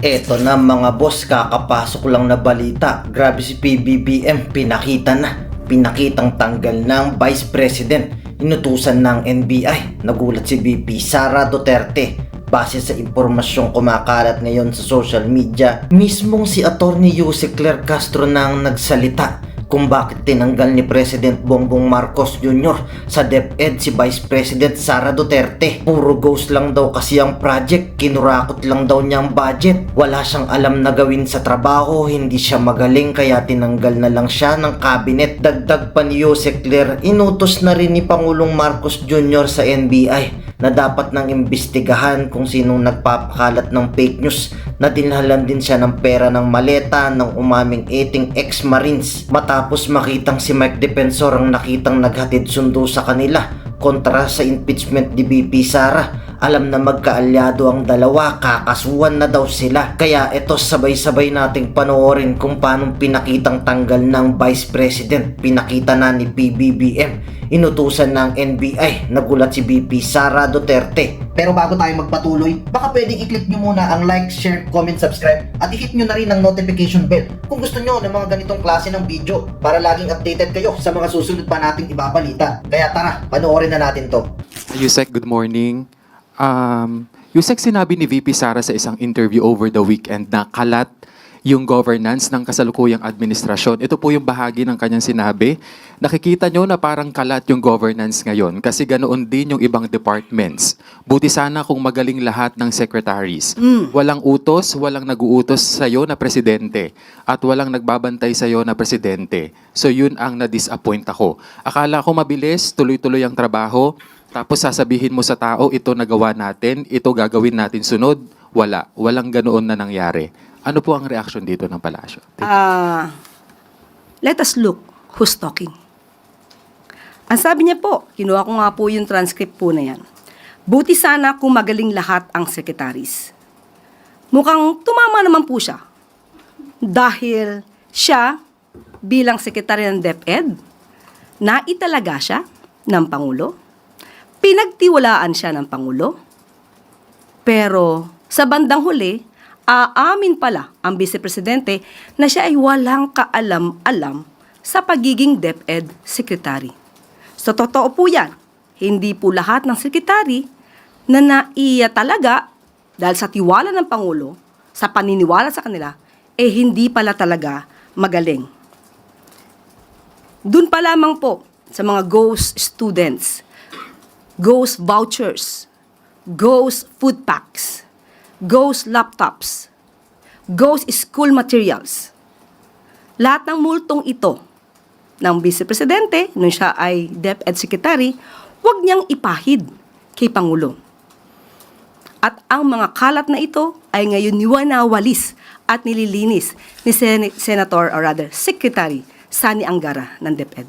Eto na mga boss, kakapasok lang na balita. Grabe si PBBM, pinakitang tanggal ng Vice President. Inutusan ng NBI. Nagulat si VP Sara Duterte. Base sa impormasyong kumakalat ngayon sa social media, mismong si Attorney Yusek Claire Castro nang nagsalita kung bakit tinanggal ni President Bongbong Marcos Jr. sa DepEd si Vice President Sara Duterte. Puro ghost lang daw kasi ang project, kinurakot lang daw niya ang budget. Wala siyang alam na gawin sa trabaho, hindi siya magaling kaya tinanggal na lang siya ng cabinet. Dagdag pa ni Yusek Claire, inutos na rin ni Pangulong Marcos Jr. sa NBI na dapat nang imbestigahan kung sinong nagpapakalat ng fake news na dinhalan din siya ng pera ng maleta ng umaming 18 ex-marines matapos makitang si Mike Defensor ang nakitang naghatid sundo sa kanila kontra sa impeachment ni VP Sara. Alam na magkaalyado ang dalawa, kakasuhan na daw sila. Kaya ito sabay-sabay nating panoorin kung paano pinakitang tanggal ng Vice President. Pinakita na ni PBBM. Inutusan ng NBI. Nagulat si VP Sara Duterte. Pero bago tayo magpatuloy, baka pwedeng i-click nyo muna ang like, share, comment, subscribe at i-hit nyo na rin ang notification bell kung gusto nyo ng mga ganitong klase ng video para laging updated kayo sa mga susunod pa nating ibabalita. Kaya tara, panoorin na natin to. Yusek, good morning. Yusek, sinabi ni VP Sara sa isang interview over the weekend na kalat yung governance ng kasalukuyang administrasyon. Ito po yung bahagi ng kanyang sinabi. Nakikita nyo na parang kalat yung governance ngayon kasi ganoon din yung ibang departments. Buti sana kung magaling lahat ng secretaries. Walang utos, walang nag-uutos sa'yo na presidente at walang nagbabantay sa'yo na presidente. So yun ang na-disappoint ako. Akala ko mabilis, tuloy-tuloy ang trabaho. Tapos sasabihin mo sa tao, ito nagawa natin, ito gagawin natin sunod. Walang ganoon na nangyari. Ano po ang reaksyon dito ng palasyo? Let us look who's talking. Ang sabi niya po, kinuha ko nga po yung transcript po na yan. Buti sana kung magaling lahat ang secretaries. Mukhang tumama naman po siya. Dahil siya, bilang sekretary ng DepEd, naitalaga siya ng Pangulo. Pinagtiwalaan siya ng Pangulo. Pero sa bandang huli, aamin pala ang Vice Presidente na siya ay walang kaalam-alam sa pagiging DepEd Secretary. So totoo po yan, hindi po lahat ng sekretary na naiya talaga dahil sa tiwala ng Pangulo, sa paniniwala sa kanila, hindi pala talaga magaling. Doon pa lamang po sa mga ghost students, ghost vouchers, ghost food packs, ghost laptops, ghost school materials. Lahat ng multong ito ng Vice Presidente, nung siya ay DepEd Secretary, huwag niyang ipahid kay Pangulo. At ang mga kalat na ito ay ngayon niwanawalis at nililinis ni Senator or rather Secretary Sani Angara ng DepEd.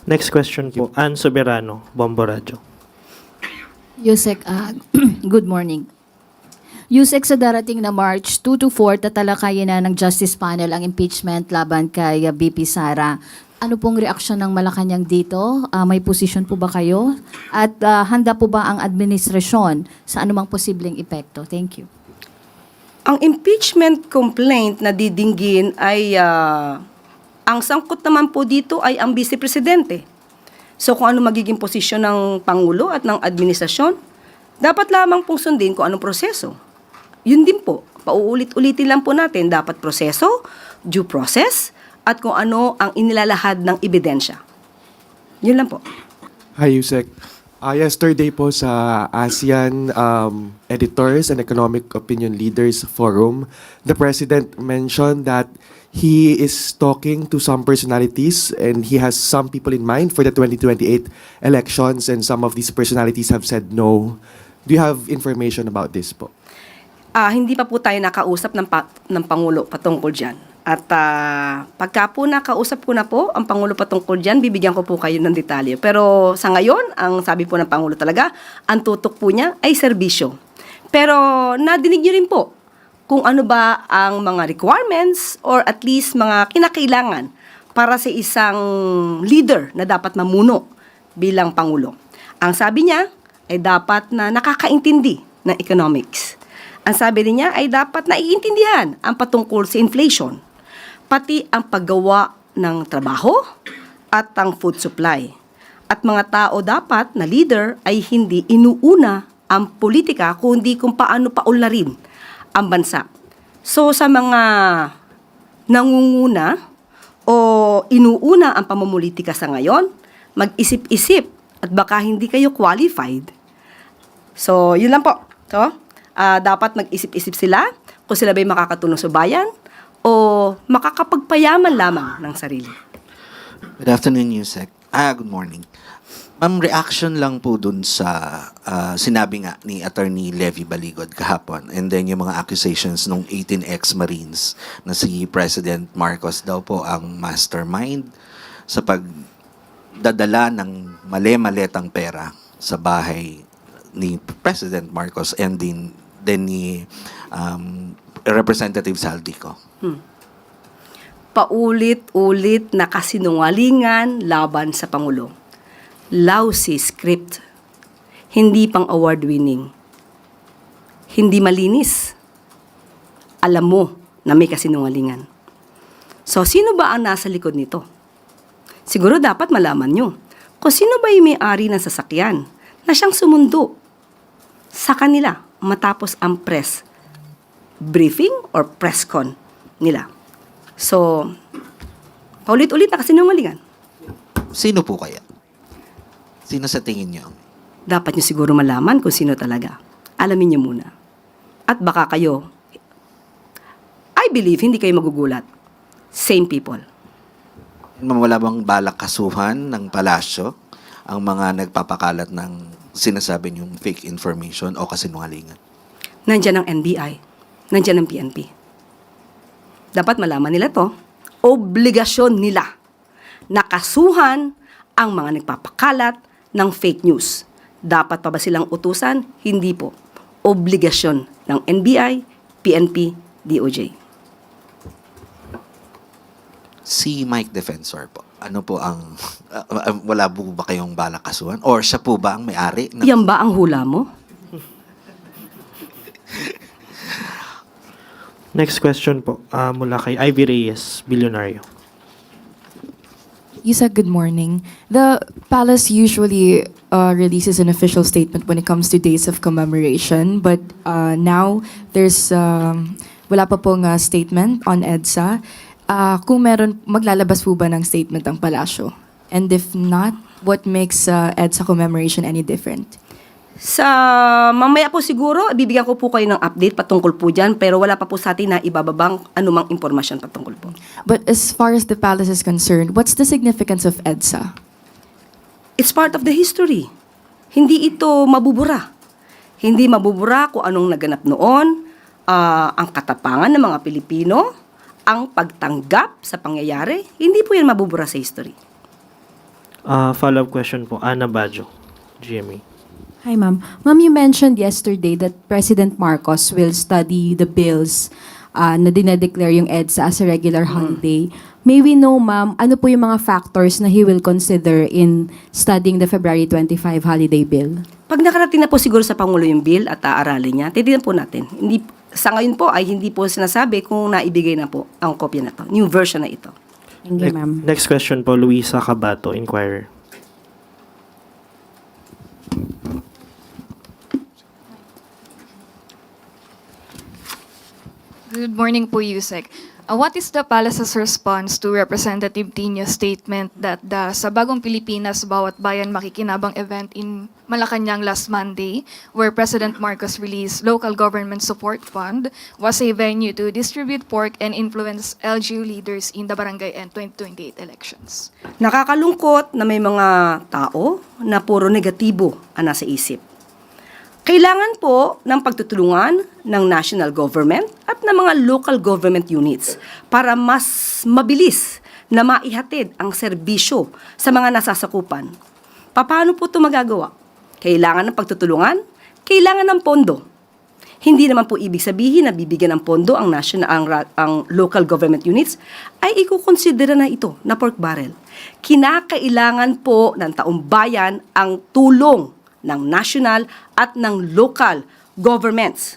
Next question po, Ann Soberano, Bombo Radio. Yusek, good morning. Yusek, sa darating na March 2 to 4, tatalakayin na ng Justice Panel ang impeachment laban kay VP Sara. Ano pong reaksyon ng Malacanang dito? May posisyon po ba kayo? At handa po ba ang administrasyon sa anumang posibleng epekto? Thank you. Ang impeachment complaint na didinggin ay, ang sangkot naman po dito ay ang Vice Presidente. So kung ano magiging posisyon ng Pangulo at ng administrasyon, dapat lamang pong sundin kung anong proseso. Yun din po, pauulit-ulitin lang po natin, dapat proseso, due process, at kung ano ang inilalahad ng ebidensya. Yun lang po. Hi, Yusek. Yesterday po sa ASEAN Editors and Economic Opinion Leaders Forum, the President mentioned that he is talking to some personalities and he has some people in mind for the 2028 elections and some of these personalities have said no. Do you have information about this po? Hindi pa po tayo nakausap ng Pangulo patungkol dyan. At pagka po nakausap ko na po ang Pangulo patungkol dyan, bibigyan ko po kayo ng detalye. Pero sa ngayon, ang sabi po ng Pangulo talaga, ang tutok po niya ay serbisyo. Pero nadinig niyo rin po kung ano ba ang mga requirements or at least mga kinakailangan para sa isang leader na dapat mamuno bilang Pangulo. Ang sabi niya ay dapat na nakakaintindi ng economics. Ang sabi niya ay dapat naiintindihan ang patungkol sa inflation, pati ang paggawa ng trabaho at ang food supply. At mga tao dapat na leader ay hindi inuuna ang politika kundi kung paano paunlarin ang bansa. So sa mga nangunguna o inuuna ang pamumulitika sa ngayon, mag-isip-isip at baka hindi kayo qualified. So, yun lang po. So, dapat mag-isip-isip sila kung sila ba'y makakatulong sa bayan o makakapagpayaman lamang ng sarili. Good afternoon, Yusek. Good morning. Ma'am, reaction lang po dun sa sinabi nga ni Attorney Levy Baligod kahapon and then yung mga accusations ng 18 ex-Marines na si President Marcos daw po ang mastermind sa pagdadala ng mali-maletang pera sa bahay ni President Marcos and din ni Representative Saldico. Paulit-ulit na kasinungalingan laban sa Pangulo. Lousy script. Hindi pang award-winning. Hindi malinis. Alam mo na may kasinungalingan. So, sino ba ang nasa likod nito? Siguro dapat malaman nyo kung sino ba yung may-ari ng sasakyan na siyang sumundo sa kanila matapos ang press briefing or press con nila. So, paulit-ulit na kasinungalingan. Sino po kaya? Sino sa tingin niyo? Dapat nyo siguro malaman kung sino talaga. Alamin nyo muna. At baka kayo, I believe, hindi kayo magugulat. Same people. Wala bang balak kasuhan ng palasyo ang mga nagpapakalat ng sinasabi niyong fake information o kasinungalingan? Nandyan ang NBI. Nandyan ang PNP. Dapat malaman nila to. Obligasyon nila na kasuhan ang mga nagpapakalat ng fake news. Dapat pa ba silang utusan? Hindi po. Obligasyon ng NBI, PNP, DOJ. Si Mike Defensor po. Ano po ang wala po ba kayong balak kasuhan or siya po ba ang may-ari ng Yan ba ang hula mo? Next question po, mula kay Ivy Reyes, Bilyonaryo. Yusek, good morning. The palace usually releases an official statement when it comes to days of commemoration, but now there's wala pa pong statement on EDSA. Kung meron, maglalabas po ba ng statement ang palasyo? And if not, what makes EDSA commemoration any different? Sa mamaya po siguro, bibigyan ko po kayo ng update patungkol po dyan, pero wala pa po sa atin na ibababang anumang impormasyon patungkol po. But as far as the palace is concerned, what's the significance of EDSA? It's part of the history. Hindi ito mabubura. Hindi mabubura kung anong naganap noon, ang katapangan ng mga Pilipino, ang pagtanggap sa pangyayari. Hindi po yan mabubura sa history. Follow-up question po, Ana Bajo, GMA. Hi, ma'am. Ma'am, you mentioned yesterday that President Marcos will study the bills na dinedeclare yung EDSA as a regular holiday. May we know, ma'am, ano po yung mga factors na he will consider in studying the February 25 holiday bill? Pag nakarating na po siguro sa Pangulo yung bill at aaralin niya, titignan po natin. Hindi, sa ngayon po ay hindi po sinasabi kung naibigay na po ang kopya na to. New version na ito. Thank you, ma'am. Next question po, Luisa Cabato, Inquirer. Good morning po, Yusek. What is the Palace's response to Representative Tino's statement that the Sa Bagong Pilipinas Bawat Bayan Makikinabang event in Malacanang last Monday, where President Marcos released local government support fund, was a venue to distribute pork and influence LGU leaders in the barangay and 2028 elections? Nakakalungkot na may mga tao na puro negatibo ang nasa isip. Kailangan po ng pagtutulungan ng national government at ng mga local government units para mas mabilis na maihatid ang serbisyo sa mga nasasakupan. Paano po ito magagawa? Kailangan ng pagtutulungan, kailangan ng pondo. Hindi naman po ibig sabihin na bibigyan ng pondo ang ang local government units ay ikukonsidera na ito na pork barrel. Kinakailangan po ng taong bayan ang tulong ng national at ng local governments.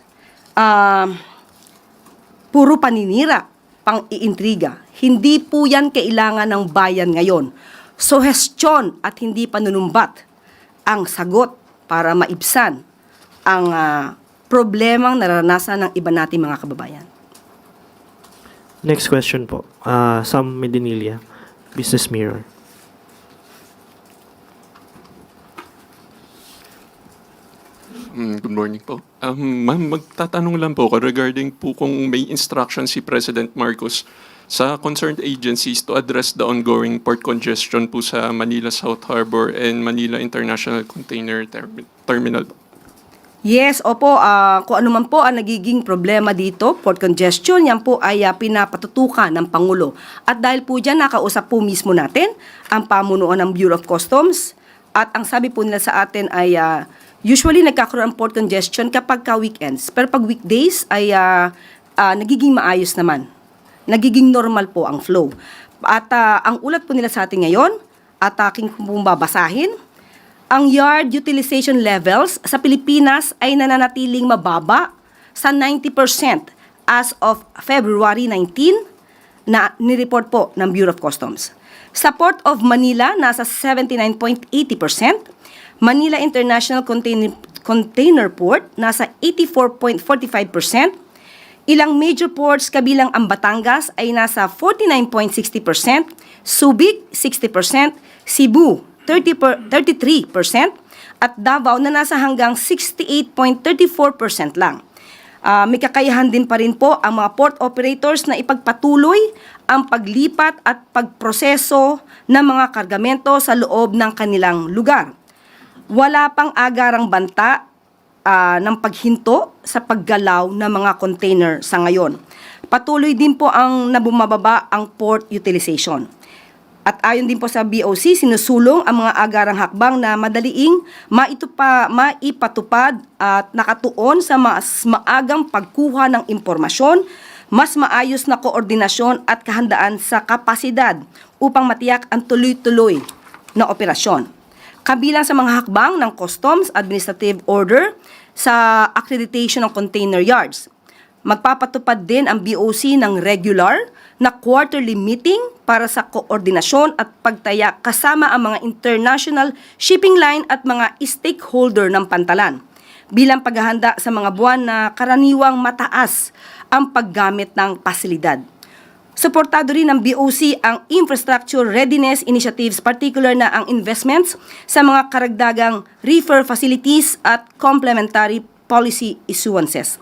puro paninira, pang-iintriga. Hindi po yan kailangan ng bayan ngayon. Suhestyon at hindi panunumbat ang sagot para maibsan ang problemang naranasan ng iba nating mga kababayan. Next question po. Sam Medinilla, Business Mirror. Good morning po. Ma'am, magtatanong lang po ako regarding po kung may instruction si President Marcos sa concerned agencies to address the ongoing port congestion po sa Manila South Harbor and Manila International Container Terminal. Yes, opo, kung ano man po ang nagiging problema dito, port congestion, yan po ay pinapatutukan ng Pangulo. At dahil po dyan, nakausap po mismo natin ang pamunuan ng Bureau of Customs. At ang sabi po nila sa atin ay usually nagkakaroon ng port congestion kapag weekends. Pero pag weekdays ay nagiging maayos naman. Nagiging normal po ang flow. At ang ulat po nila sa atin ngayon, at aking pong babasahin, ang yard utilization levels sa Pilipinas ay nananatiling mababa sa 90% as of February 19 na nireport po ng Bureau of Customs. Sa Port of Manila, nasa 79.80%. Manila International Container Port, nasa 84.45%. Ilang major ports kabilang ang Batangas ay nasa 49.60%, Subic 60%, Cebu 33% at Davao na nasa hanggang 68.34% lang. May kakayahan din pa rin po ang mga port operators na ipagpatuloy ang paglipat at pagproseso ng mga kargamento sa loob ng kanilang lugar. Wala pang agarang banta ng paghinto sa paggalaw ng mga container sa ngayon. Patuloy din po ang nabumababa ang port utilization. At ayon din po sa BOC, sinusulong ang mga agarang hakbang na madaliing maipatupad at nakatuon sa mas maagang pagkuha ng impormasyon, mas maayos na koordinasyon at kahandaan sa kapasidad upang matiyak ang tuloy-tuloy na operasyon. Kabilang sa mga hakbang ng Customs Administrative Order sa accreditation ng container yards. Magpapatupad din ang BOC ng regular na quarterly meeting para sa koordinasyon at pagtaya kasama ang mga international shipping line at mga stakeholder ng pantalan bilang paghahanda sa mga buwan na karaniwang mataas ang paggamit ng pasilidad. Suportado rin ng BOC ang infrastructure readiness initiatives, particular na ang investments sa mga karagdagang reefer facilities at complementary policy issuances.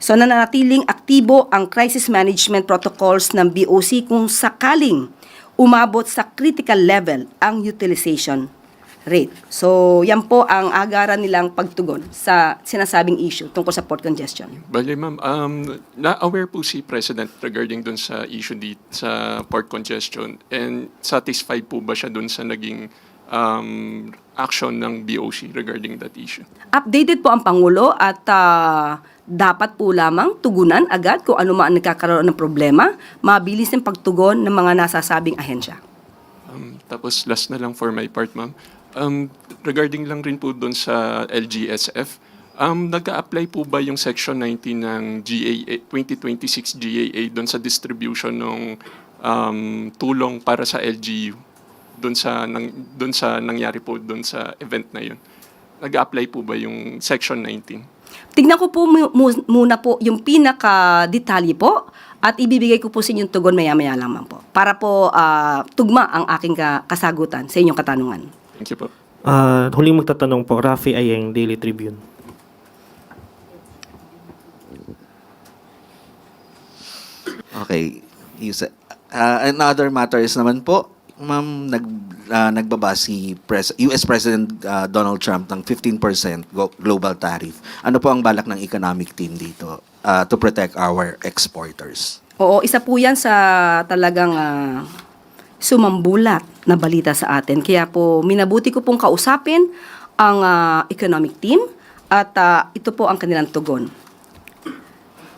So nananatiling aktibo ang crisis management protocols ng BOC kung sakaling umabot sa critical level ang utilization rate. So yan po ang agaran nilang pagtugon sa sinasabing issue tungkol sa port congestion. Bale, ma'am, na-aware po si President regarding dun sa issue sa port congestion and satisfied po ba siya dun sa naging action ng BOC regarding that issue? Updated po ang Pangulo at dapat po lamang tugunan agad kung ano man nagkakaroon ng problema, mabilis ng pagtugon ng mga nasasabing ahensya. Tapos last na lang for my part, ma'am. Regarding lang rin po doon sa LGSF, nag-a-apply po ba yung Section 19 ng GAA, 2026 GAA doon sa distribution ng tulong para sa LGU doon sa nangyari po doon sa event na yun? Nag-a-apply po ba yung Section 19? Tignan ko po muna po yung pinaka-detalye po at ibibigay ko po sa inyong tugon maya-maya lamang po para po tugma ang aking kasagutan sa inyong katanungan. Thank you po. Huling magtatanong po, Rafi Ayeng, Daily Tribune. Okay. Another matters naman po, ma'am, nagbaba si US President Donald Trump ng 15% global tariff. Ano po ang balak ng economic team dito to protect our exporters? Oo, isa po yan sa talagang sumambulat na balita sa atin. Kaya po, minabuti ko pong kausapin ang economic team at ito po ang kanilang tugon.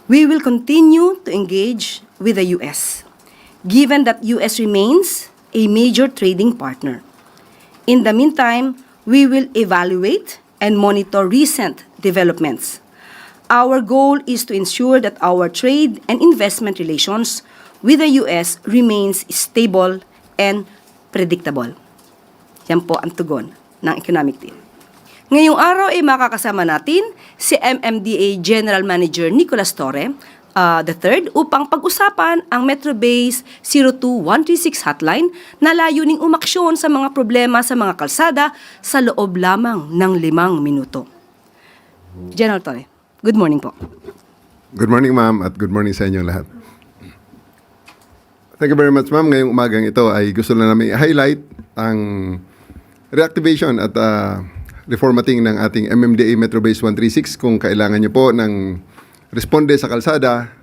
We will continue to engage with the US, given that US remains a major trading partner. In the meantime, we will evaluate and monitor recent developments. our goal is to ensure that our trade and investment relations with the US remains stable and predictable. Yan po ang tugon ng economic team. Ngayong araw ay makakasama natin si MMDA General Manager Nicolas Torre III upang pag-usapan ang Metrobase 02136 hotline na layuning umaksyon sa mga problema sa mga kalsada sa loob lamang ng 5 minuto. General Torre, good morning po. Good morning, ma'am, at good morning sa inyong lahat. Thank you very much, ma'am. Ngayong umagang ito ay gusto na namin i-highlight ang reactivation at reformatting ng ating MMDA Metrobase 136 kung kailangan niyo po ng responde sa kalsada,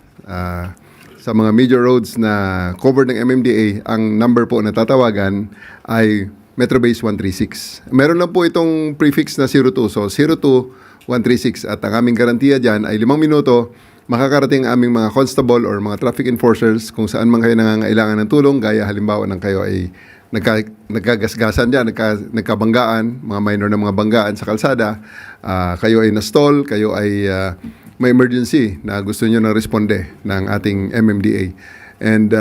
sa mga major roads na covered ng MMDA, ang number po na tatawagan ay Metrobase 136. Meron lang po itong prefix na 02, so 02136 at ang aming garantiya dyan ay 5 minuto, makakarating ang aming mga constable or mga traffic enforcers kung saan man kayo nangangailangan ng tulong, gaya halimbawa ng kayo ay nagkagasgasan dyan, nagkabanggaan, mga minor na mga banggaan sa kalsada, kayo ay na-stall, kayo ay may emergency na gusto nyo na responde ng ating MMDA. And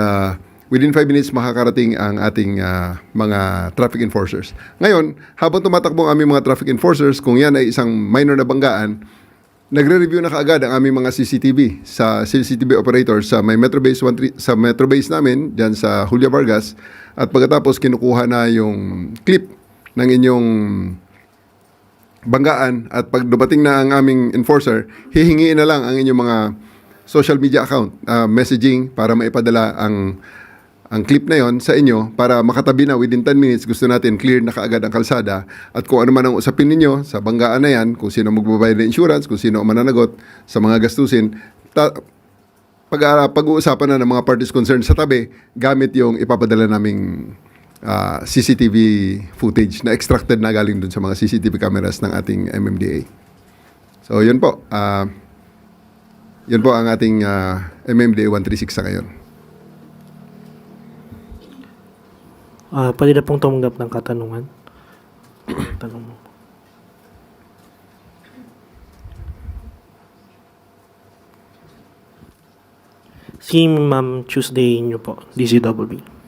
within 5 minutes, makakarating ang ating mga traffic enforcers. Ngayon, habang tumatakbo ang aming mga traffic enforcers, kung yan ay isang minor na banggaan, nagre-review na kaagad ang aming mga CCTV sa CCTV operators sa may sa Metrobase namin diyan sa Julia Vargas, at pagkatapos kinukuha na yung clip ng inyong banggaan, at pag dumating na ang aming enforcer, hihingiin na lang ang inyong mga social media account messaging para maipadala ang clip na yon sa inyo para makatabi na within 10 minutes. Gusto natin clear na kaagad ang kalsada, at kung ano man ang usapin ninyo sa banggaan na yan, kung sino magbabayad ng insurance, kung sino ang mananagot sa mga gastusin, pag-uusapan na ng mga parties concerned sa tabi gamit yung ipapadala naming CCTV footage na extracted na galing dun sa mga CCTV cameras ng ating MMDA. So yun po. Yun po ang ating MMDA 136 sa ngayon. Pwede na pong tumanggap ng katanungan. Tanong mo. Si Ma'am Tuesday nyo po, DCWB.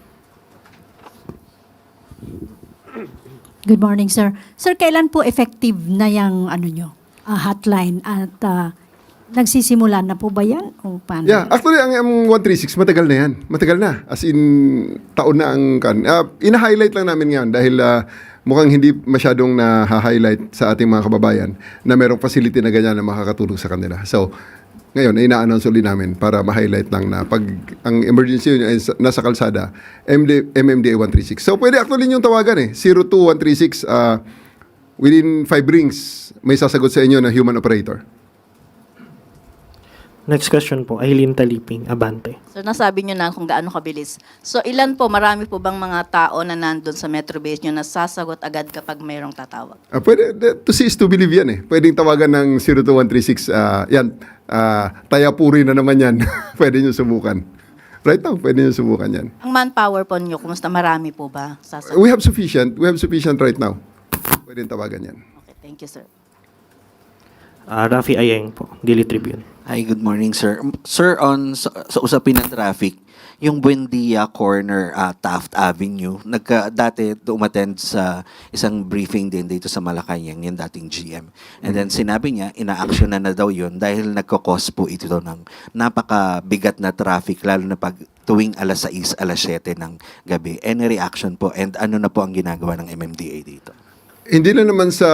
Good morning, sir. Sir, kailan po effective na yung hotline at nagsisimula na po ba yan? O paano? Yeah, actually ang M136 matagal na yan. Matagal na. As in taon na ang ina-highlight lang namin ngayon dahil mukhang hindi masyadong na-highlight sa ating mga kababayan na merong facility na ganyan na makakatulong sa kanila. So, ngayon, ay ina-announce ulit namin para ma-highlight lang na pag ang emergency ay nasa kalsada, MMDA 136. So, pwede actually yung tawagan 02136, within 5 rings, may sasagot sa inyo na human operator. Next question po, Aileen Taliping, Abante. So nasabi nyo na kung gaano kabilis. So ilan po, marami po bang mga tao na nandun sa Metrobase nyo na sasagot agad kapag mayroong tatawag? Pwede, to see is to believe yan Pwedeng tawagan ng 02136, yan, tayapuri na naman yan. Pwede nyo subukan. Right now, pwede nyo subukan yan. Ang manpower po nyo, kumusta, marami po ba sasagot? We have sufficient right now. Pwede tawagan yan. Okay, thank you, sir. Rafi Ayeng po, Daily Tribune. Hi, good morning, sir. Sir, sa usapin ng traffic, yung Buendia Corner, Taft Avenue, dati umattend sa isang briefing din dito sa Malacanang, yung dating GM. And then sinabi niya, ina-action na daw yun dahil nagkakos po ito ng napakabigat na traffic, lalo na pag tuwing alas 6, alas 7 ng gabi. Any reaction po, and ano na po ang ginagawa ng MMDA dito? Hindi na naman sa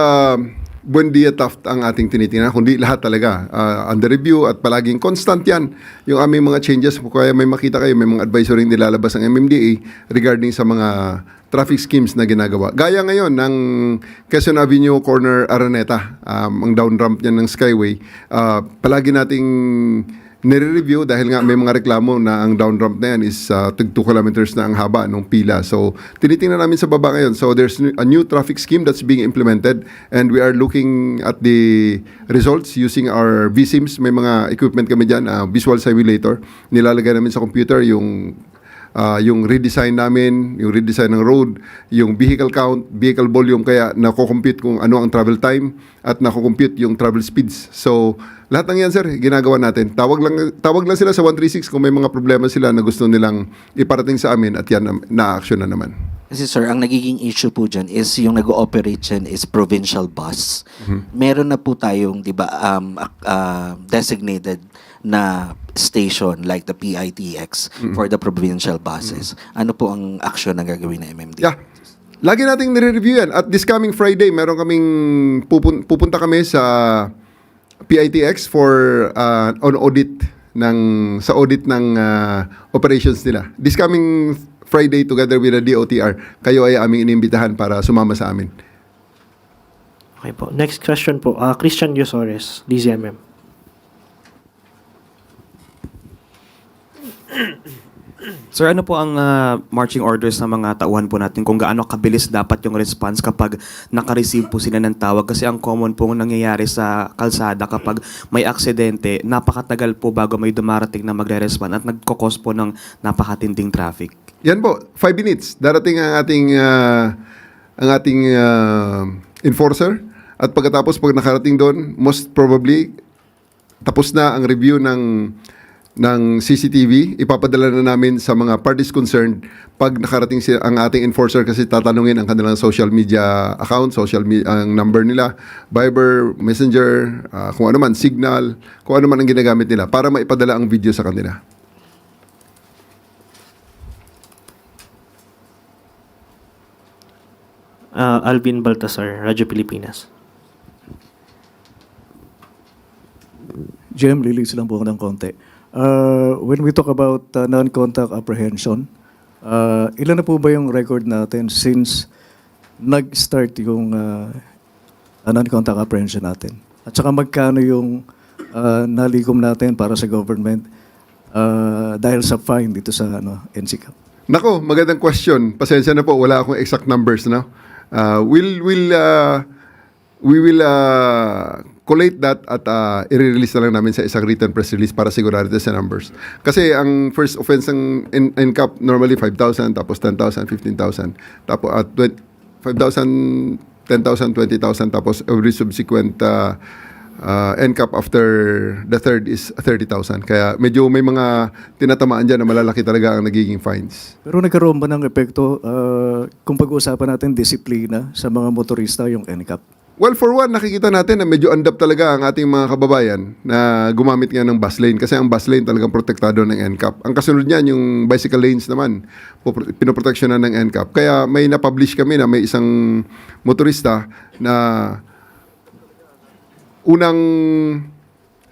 Buendia Taft ang ating tinitingnan, kundi lahat talaga under review, at palaging constant yan yung aming mga changes. Kaya may makita kayo, may mga advisory nilalabas ang MMDA regarding sa mga traffic schemes na ginagawa. Gaya ngayon ng Quezon Avenue Corner Araneta, ang down ramp niyan ng Skyway, palagi nating nire-review dahil nga may mga reklamo na ang down ramp na yan is 2 kilometers na ang haba ng pila. So, tinitingnan namin sa baba ngayon. So, there's a new traffic scheme that's being implemented, and we are looking at the results using our VSIMs. May mga equipment kami dyan, visual simulator. Nilalagay namin sa computer yung yung redesign namin, yung redesign ng road, yung vehicle count, vehicle volume, kaya nako-compute kung ano ang travel time at nako-compute yung travel speeds. So, lahat ng yan, sir, ginagawa natin. Tawag lang sila sa 136 kung may mga problema sila na gusto nilang iparating sa amin at yan na-action na naman. Kasi sir, ang nagiging issue po dyan is yung nag-ooperate dyan is provincial bus. Meron na po tayong, di ba, designated na station like the PITX for the provincial buses. Ano po ang action na gagawin ng MMD? Yeah. Lagi nating nire-review yan. At this coming Friday, meron kaming pupunta kami sa PITX for on audit sa audit ng operations nila. This coming Friday together with the DOTR, kayo ay aming inimbitahan para sumama sa amin. Okay po. Next question po. Christian Yosores, DZMM. Sir, ano po ang marching orders ng mga tauhan po natin kung gaano kabilis dapat yung response kapag naka-receive po sila ng tawag? Kasi ang common po nangyayari sa kalsada kapag may aksidente, napakatagal po bago may dumarating na magre-respond at nagkakos po ng napakatinding traffic. Yan po, 5 minutes. Darating ang ating enforcer at pagkatapos pag nakarating doon, most probably tapos na ang review ng CCTV, ipapadala na namin sa mga parties concerned pag nakarating ang ating enforcer kasi tatanungin ang kanilang social media account, ang number nila, Viber, Messenger, kung ano man, Signal, kung ano man ang ginagamit nila para maipadala ang video sa kanila. Alvin Baltasar, Radyo Pilipinas. GM, release lang po ako ng konti. When we talk about non-contact apprehension, ilan na po ba yung record natin since nag-start yung non-contact apprehension natin? At saka magkano yung nalikom natin para sa government dahil sa fine dito sa NCCAP? Nako, magandang question. Pasensya na po, wala akong exact numbers na. We will collate that at i-release na lang namin sa isang written press release para sigurado sa numbers. Kasi ang first offense ng NCAP normally 5,000, tapos 10,000, 15,000, tapos 5,000, 10,000, 20,000, tapos every subsequent NCAP after the third is 30,000. Kaya medyo may mga tinatamaan dyan na malalaki talaga ang nagiging fines. Pero nagkaroon ba ng epekto kung pag-uusapan natin disiplina sa mga motorista yung NCAP? Well, for one, nakikita natin na medyo andap talaga ang ating mga kababayan na gumamit nga ng bus lane kasi ang bus lane talagang protektado ng NCAP. Ang kasunod niyan, yung bicycle lanes naman, pinoproteksyonan ng NCAP. Kaya may na-publish kami na may isang motorista na unang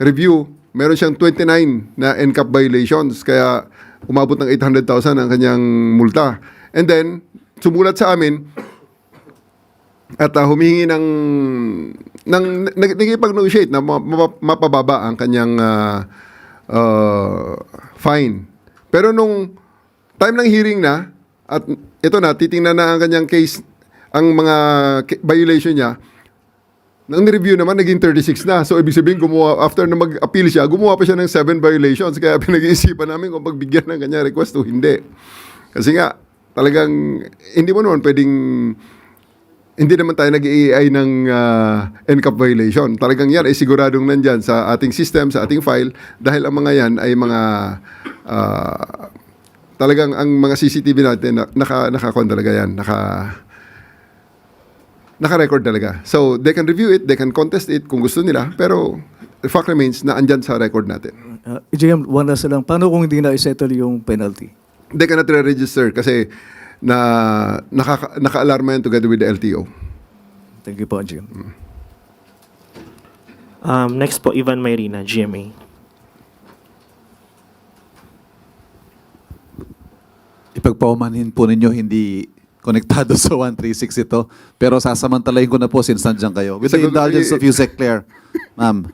review, meron siyang 29 na NCAP violations. Kaya umabot ng 800,000 ang kanyang multa. And then, sumulat sa amin, at humihingi ng nagipag-negotiate na mapababa ang kanyang fine. Pero nung time ng hearing na, at ito na, titingnan na ang kanyang case, ang mga violation niya, nang review naman, naging 36 na. So, ibig sabihin, after na mag-appeal siya, gumawa pa siya ng 7 violations. Kaya pinag-iisipan namin kung pagbigyan ng kanyang request o hindi. Kasi nga, talagang, hindi mo naman pwedeng hindi naman tayo nag-AI ng NCAP violation. Talagang yan ay siguradong nandyan sa ating system, sa ating file, dahil ang mga yan ay mga talagang ang mga CCTV natin naka-con talaga yan, naka-record talaga. So they can review it, they can contest it kung gusto nila, pero the fact remains na andyan sa record natin. EJM, one last lang. Paano kung hindi na-settle yung penalty? They cannot re-register kasi naka-alarma yan together with the LTO. Thank you po, Jim. Next po, Ivan Mayrina, GMA. Ipagpaumanhin po ninyo hindi konektado sa 136 ito, pero sasamantalahin ko na po since nandiyan kayo. With the indulgence of Yusek Claire, ma'am.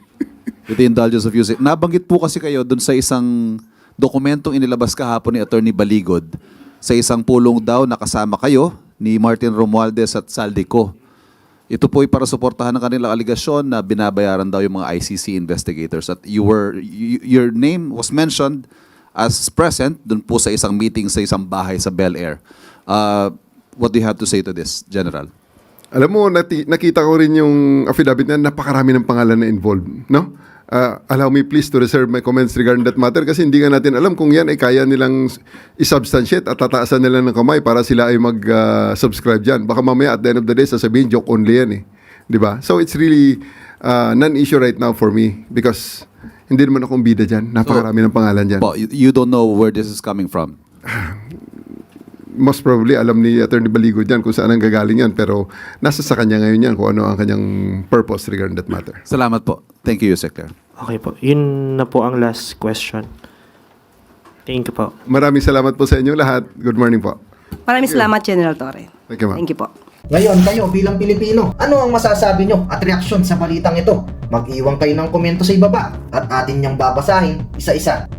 With the indulgence of Yusek. Nabanggit po kasi kayo dun sa isang dokumentong inilabas kahapon ni Attorney Baligod sa isang pulong daw na kasama kayo ni Martin Romualdez at Saldico. Ito po ay para suportahan ng kanilang aligasyon na binabayaran daw yung mga ICC investigators. At your name was mentioned as present dun po sa isang meeting sa isang bahay sa Bel Air. What do you have to say to this, General? Alam mo, nakita ko rin yung affidavit na napakarami ng pangalan na involved, no? Allow me please to reserve my comments regarding that matter kasi hindi nga natin alam kung yan ay kaya nilang isubstantiate at tataasan nila ng kamay para sila ay mag-subscribe dyan. Baka mamaya at the end of the day sasabihin joke only yan eh. Di ba? So it's really non-issue right now for me because hindi naman akong bida dyan. Napakarami ng pangalan dyan. Po, you don't know where this is coming from? Most probably alam ni Attorney Baligod yan kung saan ang gagaling yan pero nasa sa kanya ngayon yan kung ano ang kanyang purpose regarding that matter. Salamat po. Thank you, Yusek Claire. Okay po. Yun na po ang last question. Thank you po. Maraming salamat po sa inyo lahat. Good morning po. Maraming salamat, General Torre. Thank you, ma'am. Thank you po. Ngayon, kayo bilang Pilipino, ano ang masasabi nyo at reaksyon sa balitang ito? Mag-iwan kayo ng komento sa ibaba at atin niyang babasahin isa-isa.